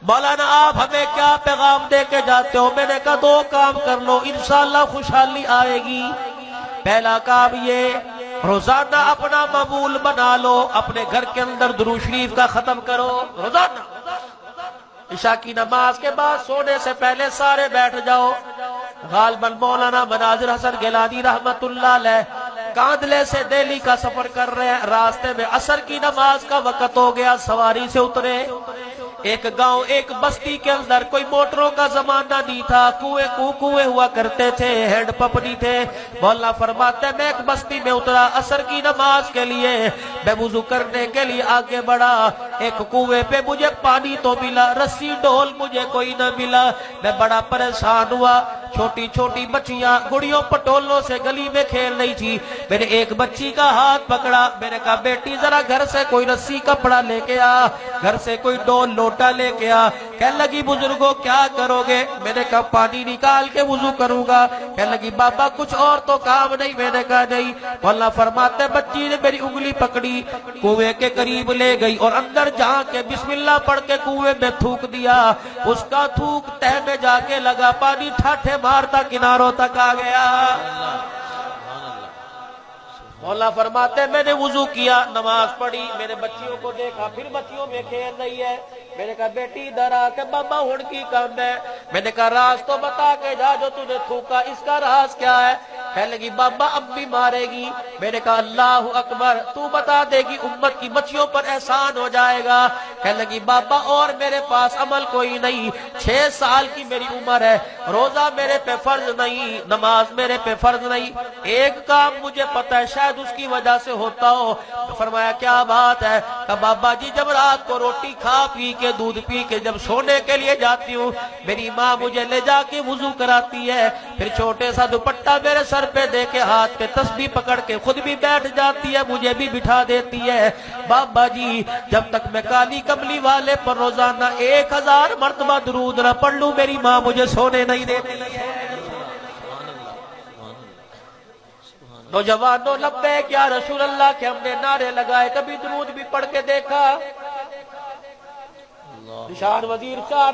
مولانا آپ ہمیں کیا پیغام دے کے جاتے ہو؟ میں نے کہا دو کام کر لو انشاءاللہ خوشحالی آئے گی۔ پہلا کام یہ روزانہ اپنا معمول بنا لو، اپنے گھر کے اندر درود شریف کا ختم کرو روزانہ۔ عشاء کی نماز کے بعد سونے سے پہلے سارے بیٹھ جاؤ۔ غالباً مولانا مناظر حسن گیلانی رحمت اللہ علیہ کاندلے سے دہلی کا سفر کر رہے ہیں، راستے میں عصر کی نماز کا وقت ہو گیا، سواری سے اترے۔ ایک گاؤں ایک بستی کے اندر کوئی موٹروں کا زمانہ نہیں تھا، کنویں ہوا کرتے تھے، ہینڈ پمپ نہیں تھے۔ مولانا فرماتے ہیں میں ایک بستی میں اترا عصر کی نماز کے لیے، میں وضو کرنے کے لیے آگے بڑھا، ایک کنویں پہ مجھے پانی تو ملا، رسی ڈول مجھے کوئی نہ ملا۔ میں بڑا پریشان ہوا، چھوٹی چھوٹی بچیاں گڑیوں پٹولوں سے گلی میں کھیل رہی تھی۔ میں نے ایک بچی کا ہاتھ پکڑا، میں نے کہا بیٹی ذرا گھر سے کوئی رسی کپڑا لے کے آ، گھر سے کوئی ڈول لوٹا لے کے آ۔ کہنے لگی بزرگوں کیا کرو گے؟ میں نے کہا پانی نکال کے وضو کروں گا۔ کہنے لگی بابا کچھ اور تو کام نہیں؟ میں نے کہا نہیں۔ مولانا فرماتے ہیں بچی نے میری انگلی پکڑی، کنویں کے قریب لے گئی اور اندر جا کے بسم اللہ پڑھ کے کنویں میں تھوک دیا۔ اس کا تھوک تہ میں جا کے لگا، پانی ٹھاٹھے مارتا کناروں تک آ گیا۔ مولا فرماتے ہیں میں نے وضو کیا، نماز پڑھی، میرے بچیوں کو دیکھا، پھر بچیوں میں کھیل رہی ہے۔ میں نے کہا بیٹی ادھر آ کے بابا ہن کی کام ہے؟ میں نے کہا راز تو بتا کے جا جو تُو نے تھوکا، اس کا راز کیا ہے؟ کہنے لگی بابا اب بھی مارے گی۔ میں نے کہا اللہ اکبر، تو بتا دے گی امت کی بچیوں پر احسان ہو جائے گا۔ کہنے لگی بابا اور میرے پاس عمل کوئی نہیں، 6 سال کی میری عمر ہے، روزہ میرے پہ فرض نہیں، نماز میرے پہ فرض نہیں، ایک کام مجھے پتہ ہے شاید اس کی وجہ سے ہوتا ہو۔ فرمایا کیا بات ہے؟ کہ بابا جی جب رات کو روٹی کھا پی کے دودھ پی کے جب سونے کے لیے جاتی ہوں، میری ماں مجھے لے جا کے وضو کراتی ہے، پھر چھوٹے سا دوپٹہ میرے سر پہ دے کے ہاتھ پہ تسبیح پکڑ کے خود بھی بیٹھ جاتی ہے، مجھے بھی بٹھا دیتی ہے۔ بابا جی جب تک میں کالی کملی والے پر روزانہ 1000 مرتبہ درود نہ پڑھ لوں میری ماں مجھے سونے نہیں دیتی۔ نوجوانوں لبیک یا رسول اللہ کے ہم نے نعرے لگائے، کبھی درود بھی پڑھ کے دیکھا؟ نشان وزیر 4